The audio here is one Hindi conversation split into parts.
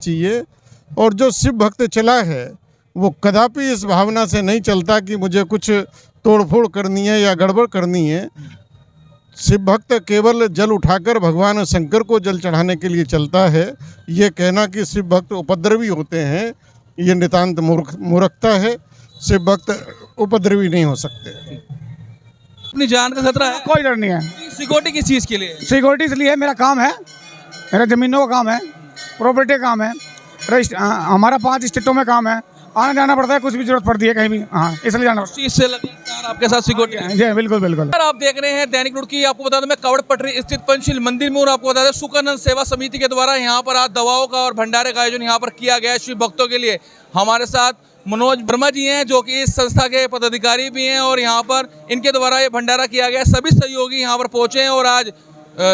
चाहिए। और जो शिव भक्त चला है वो कदापि इस भावना से नहीं चलता कि मुझे कुछ तोड़फोड़ करनी है या गड़बड़ करनी है। शिव भक्त केवल जल उठाकर भगवान शंकर को जल चढ़ाने के लिए चलता है। ये कहना कि शिव भक्त उपद्रवी होते हैं, ये नितांत मूर्खता है। शिव भक्त उपद्रवी नहीं हो सकते। अपनी जान का खतरा है? कोई डर नहीं है। सिक्योरिटी किस चीज़ के लिए? सिक्योरिटी इसलिए मेरा काम है, मेरा ज़मीनों का काम है, प्रॉपर्टी का काम है, हमारा 5 स्टेटों में काम है, आना जाना पड़ता है, कुछ भी जरूरत पड़ती है कहीं भी, हाँ इसलिए जाना पड़ता है। चीज़ से लगातार आपके साथ सिक्योरिटी? जी बिल्कुल बिल्कुल। सर आप देख रहे हैं दैनिक रुड़की। आपको बता दूं मैं कावड़ पटरी स्थित पंचशील मंदिर में, और आपको बता दें सुखानंद सेवा समिति के द्वारा यहाँ पर आज दवाओं का और भंडारे का आयोजन यहाँ पर किया गया है शिव भक्तों के लिए। हमारे साथ मनोज वर्मा जी हैं जो कि इस संस्था के पदाधिकारी भी हैं, और यहाँ पर इनके द्वारा ये भंडारा किया गया। सभी सहयोगी यहाँ पर पहुँचे हैं, और आज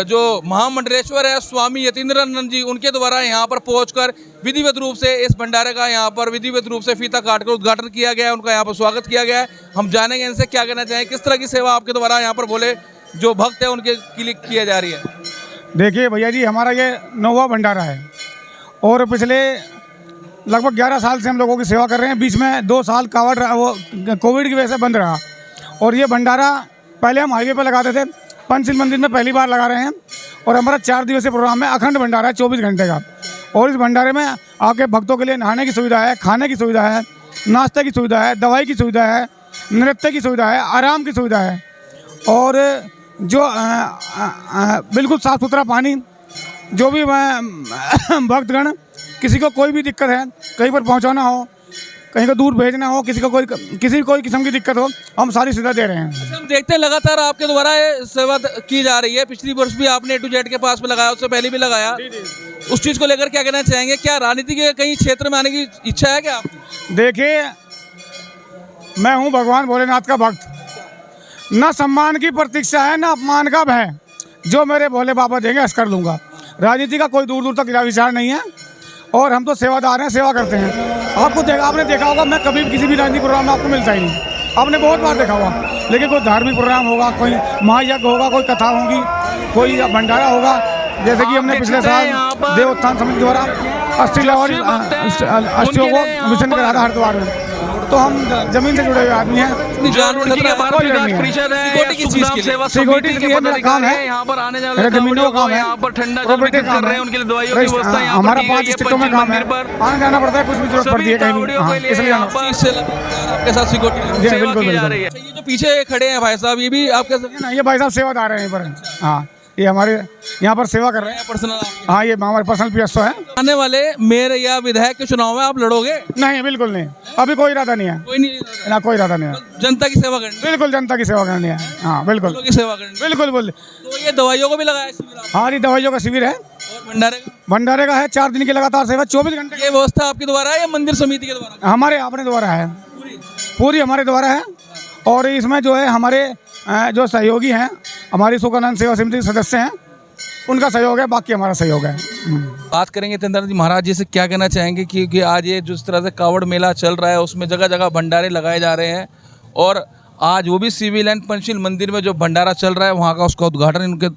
जो महामंडलेश्वर है स्वामी यतीन्द्रानंद जी, उनके द्वारा यहाँ पर पहुंचकर विधिवत रूप से इस भंडारे का यहाँ पर विधिवत रूप से फीता काटकर उद्घाटन किया गया है। उनका यहाँ पर स्वागत किया गया है। हम जानेंगे इनसे क्या कहना चाहें, किस तरह की सेवा आपके द्वारा यहाँ पर बोले जो भक्त है उनके लिए किया जा रही है। देखिए भैया जी, हमारा ये 9वां भंडारा है, और पिछले लगभग 11 साल से हम लोगों की सेवा कर रहे हैं। बीच में 2 साल कोविड की वजह से बंद रहा, और ये भंडारा पहले हम हाईवे पर लगाते थे, पंचशील मंदिर में पहली बार लगा रहे हैं। और हमारा 4 दिवसीय प्रोग्राम है, अखंड भंडारा है 24 घंटे का। और इस भंडारे में आके भक्तों के लिए नहाने की सुविधा है, खाने की सुविधा है, नाश्ते की सुविधा है, दवाई की सुविधा है, नृत्य की सुविधा है, आराम की सुविधा है, और जो बिल्कुल साफ़ सुथरा पानी। जो भी भक्तगण किसी को कोई भी दिक्कत है, कहीं पर पहुंचाना हो, कहीं को दूर भेजना हो, किसी कोई किस्म की दिक्कत हो, हम सारी सुविधा दे रहे हैं। अच्छा, हम देखते हैं लगातार आपके द्वारा ये सेवा की जा रही है। पिछली वर्ष भी आपने A to Z के पास में लगाया, उससे पहले भी लगाया। उस चीज़ को लेकर क्या कहना चाहेंगे? क्या राजनीति के कहीं क्षेत्र में आने की इच्छा है क्या आपकी? देखिए, मैं हूँ भगवान भोलेनाथ का भक्त। न सम्मान की प्रतीक्षा है, न अपमान का भय। जो मेरे भोले बाबा देंगे ऐसा कर लूँगा। राजनीति का कोई दूर दूर तक विचार नहीं है, और हम तो सेवादार हैं, सेवा करते हैं। आपने देखा होगा, मैं कभी भी किसी भी राजनीतिक प्रोग्राम में आपको मिलता ही नहीं। आपने बहुत बार देखा होगा, लेकिन कोई धार्मिक प्रोग्राम होगा, कोई महायज्ञ होगा, कोई कथा होगी, कोई भंडारा होगा, जैसे कि हमने पिछले साल देव उत्थान समिति द्वारा 80 अस्थियों को मिशन कराया था हरिद्वार में। तो हम जमीन से जुड़े हुए आदमी हैं। सिक्योरिटी मेरा काम है, मेरा जमीनों का काम है, प्रॉपर्टी का काम है, हमारा 5 स्टेटों में काम है, आना जाना पड़ता है, कुछ भी जरूरत पड़ती है कहीं भी, हाँ इसलिए आपके साथ सिक्योरिटी बिल्कुल। ये जो पीछे खड़े हैं भाई साहब, ये भी आपके साथ? ये भाई साहब सेवादार हैं यहाँ पर, हाँ ये हमारे यहाँ पर सेवा कर रहे हैं पर्सनल। हाँ, ये हमारे पर्सनल PSO है। आने वाले मेयर या विधायक के चुनाव में आप लड़ोगे? नहीं, बिल्कुल नहीं, अभी कोई इरादा नहीं है। कोई नहीं ना, कोई इरादा नहीं है। जनता की सेवा करनी? बिल्कुल जनता की सेवा करनी है, हाँ बिल्कुल की सेवा करनी, बिल्कुल बोल। तो ये दवाइयों को भी लगाया शिविर? हाँ, ये दवाइयों का शिविर है, और भंडारे का है 4 दिन की लगातार सेवा, 24 घंटे। ये व्यवस्था आपके द्वारा है या मंदिर समिति के द्वारा? हमारे अपने द्वारा है, पूरी हमारे द्वारा है। और इसमें जो है हमारे जो सहयोगी हैं, हमारी सुखानंद सेवा समिति के सदस्य हैं, उनका सहयोग है, बाकी हमारा सहयोग है। बात करेंगे यतीन्द्र जी महाराज जी से, क्या कहना चाहेंगे कि आज ये जिस तरह से कावड़ मेला चल रहा है, उसमें जगह जगह भंडारे लगाए जा रहे हैं, और आज वो भी सिविल एंड पंचशील मंदिर में जो भंडारा चल रहा है वहाँ का उसका उद्घाटन इनके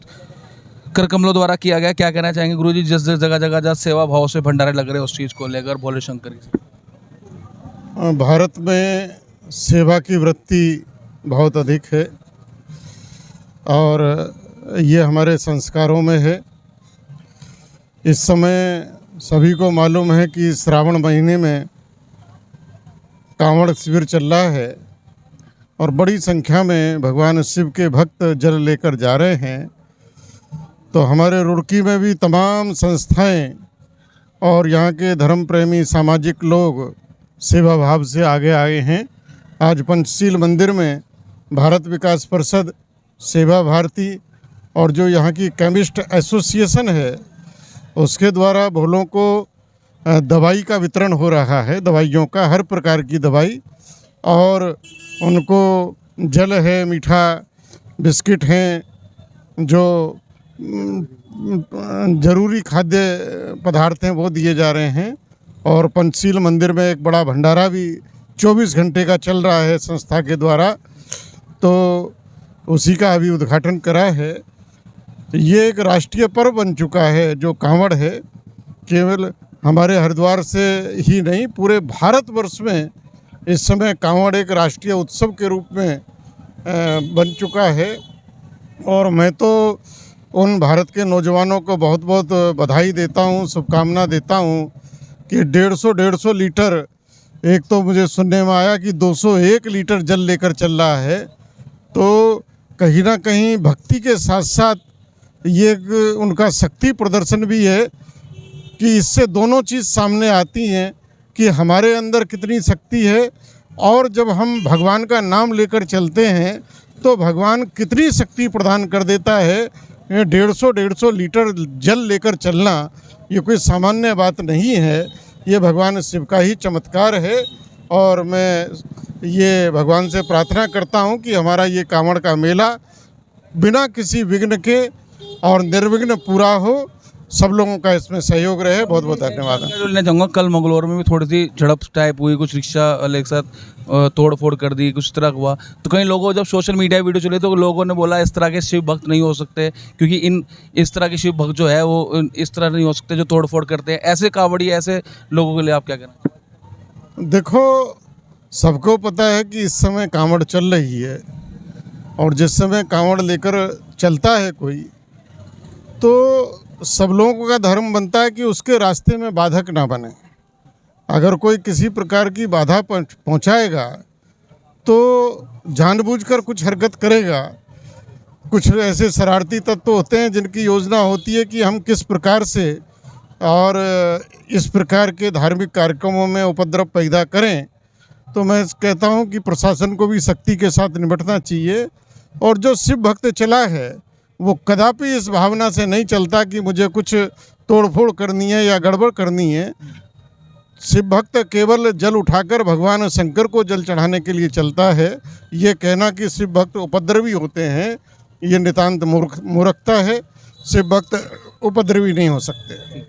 कर कमलों द्वारा किया गया। क्या कहना चाहेंगे गुरुजी, जिस जगह जगह जहाँ सेवा भाव से भंडारे लग रहे हैं उस चीज़ को लेकर भोले शंकर की? भारत में सेवा की वृत्ति बहुत अधिक है, और ये हमारे संस्कारों में है। इस समय सभी को मालूम है कि श्रावण महीने में कांवड़ शिविर चल रहा है, और बड़ी संख्या में भगवान शिव के भक्त जल लेकर जा रहे हैं। तो हमारे रुड़की में भी तमाम संस्थाएं और यहाँ के धर्म प्रेमी सामाजिक लोग सेवा भाव से आगे आए हैं। आज पंचशील मंदिर में भारत विकास परिषद, सेवा भारती और जो यहाँ की केमिस्ट एसोसिएशन है उसके द्वारा भोलों को दवाई का वितरण हो रहा है, दवाइयों का, हर प्रकार की दवाई, और उनको जल है, मीठा बिस्किट हैं, जो ज़रूरी खाद्य पदार्थ हैं वो दिए जा रहे हैं। और पंचशील मंदिर में एक बड़ा भंडारा भी 24 घंटे का चल रहा है संस्था के द्वारा, तो उसी का अभी उद्घाटन करा है। ये एक राष्ट्रीय पर्व बन चुका है जो कांवड़ है। केवल हमारे हरिद्वार से ही नहीं, पूरे भारतवर्ष में इस समय कांवड़ एक राष्ट्रीय उत्सव के रूप में बन चुका है। और मैं तो उन भारत के नौजवानों को बहुत बहुत बधाई देता हूँ, शुभकामना देता हूँ कि 150 लीटर, एक तो मुझे सुनने में आया कि 201 लीटर जल लेकर चल रहा है। तो कहीं ना कहीं भक्ति के साथ साथ ये एक उनका शक्ति प्रदर्शन भी है कि इससे दोनों चीज़ सामने आती हैं कि हमारे अंदर कितनी शक्ति है, और जब हम भगवान का नाम लेकर चलते हैं तो भगवान कितनी शक्ति प्रदान कर देता है। 150 लीटर जल लेकर चलना ये कोई सामान्य बात नहीं है, ये भगवान शिव का ही चमत्कार है। और मैं ये भगवान से प्रार्थना करता हूँ कि हमारा ये कांवड़ का मेला बिना किसी विघ्न के और निर्विघ्न पूरा हो, सब लोगों का इसमें सहयोग रहे। बहुत बहुत धन्यवाद। मैं चाहूँगा कल मंगलौर में भी थोड़ी सी झड़प टाइप हुई, कुछ रिक्शा वाले के साथ तोड़ फोड़ कर दी, कुछ तरह हुआ। तो कई लोगों जब सोशल मीडिया वीडियो चले तो लोगों ने बोला इस तरह के शिव भक्त नहीं हो सकते, क्योंकि इस तरह के शिव भक्त जो है वो इस तरह नहीं हो सकते जो तोड़ फोड़ करते हैं। ऐसे कांवड़ी ऐसे लोगों के लिए आप क्या कहना? देखो, सबको पता है कि इस समय कांवड़ चल रही है, और जिस समय कांवड़ लेकर चलता है कोई, तो सब लोगों का धर्म बनता है कि उसके रास्ते में बाधक ना बने। अगर कोई किसी प्रकार की बाधा पहुंचाएगा तो जानबूझकर कुछ हरकत करेगा। कुछ ऐसे शरारती तत्व होते हैं जिनकी योजना होती है कि हम किस प्रकार से और इस प्रकार के धार्मिक कार्यक्रमों में उपद्रव पैदा करें। तो मैं कहता हूं कि प्रशासन को भी सख्ती के साथ निपटना चाहिए। और जो शिव भक्त चला है वो कदापि इस भावना से नहीं चलता कि मुझे कुछ तोड़फोड़ करनी है या गड़बड़ करनी है। शिव भक्त केवल जल उठाकर भगवान शंकर को जल चढ़ाने के लिए चलता है। ये कहना कि शिव भक्त उपद्रवी होते हैं, ये नितांत मूर्खता है। शिव भक्त उपद्रवी नहीं हो सकते।